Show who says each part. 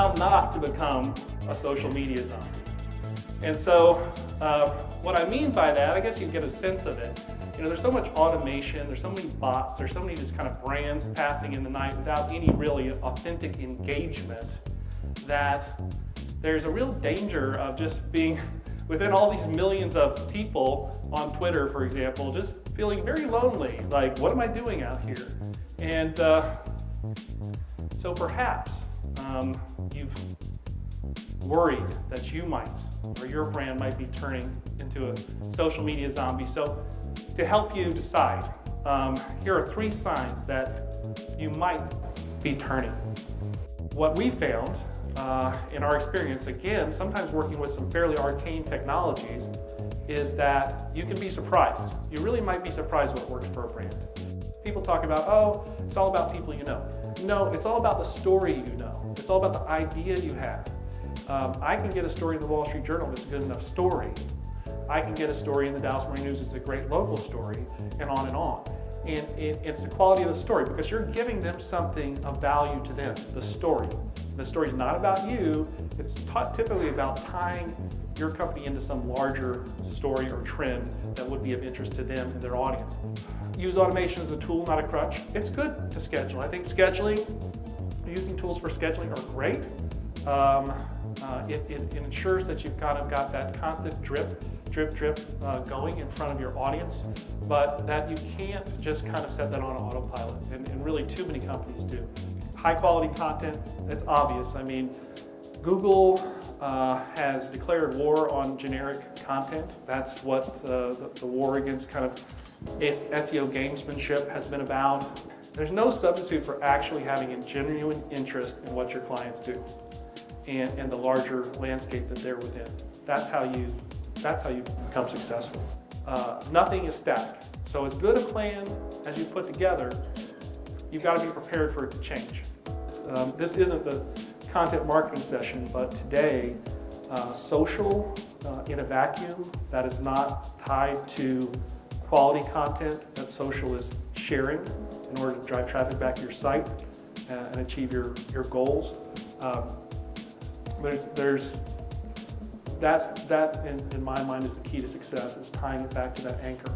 Speaker 1: how not to become a social media zombie. And so what I mean by that, I guess you get a sense of it. You know, there's so much automation, there's so many bots, there's so many just kind of brands passing in the night without any really authentic engagement, that there's a real danger of just being within all these millions of people on Twitter, for example, just feeling very lonely, like, what am I doing out here? And so perhaps you've worried that you might, or your brand might be turning into a social media zombie. So to help you decide, here are 3 signs that you might be turning. What we found in our experience, again, sometimes working with some fairly arcane technologies, is that you can be surprised. You really might be surprised what works for a brand. People talk about, oh, it's all about people you know. No, it's all about the story you know. It's all about the idea you have. I can get a story in the Wall Street Journal if it's a good enough story. I can get a story in the Dallas Morning News that's a great local story, and on and on. And it's the quality of the story, because you're giving them something of value to them, the story. The story is not about you, it's typically about tying your company into some larger story or trend that would be of interest to them and their audience. Use automation as a tool, not a crutch. It's good to schedule. I think using tools for scheduling are great. It ensures that you've kind of got that constant drip going in front of your audience, but that you can't just kind of set that on autopilot, and really too many companies do. High quality content, it's obvious. I mean, Google has declared war on generic content. That's what the war against kind of SEO gamesmanship has been about. There's no substitute for actually having a genuine interest in what your clients do and the larger landscape that they're within. That's how you become successful. Nothing is static. So as good a plan as you put together, you've got to be prepared for it to change. This isn't the content marketing session, but today, social in a vacuum that is not tied to quality content that social is sharing in order to drive traffic back to your site and achieve your goals. That in my mind is the key to success, is tying it back to that anchor.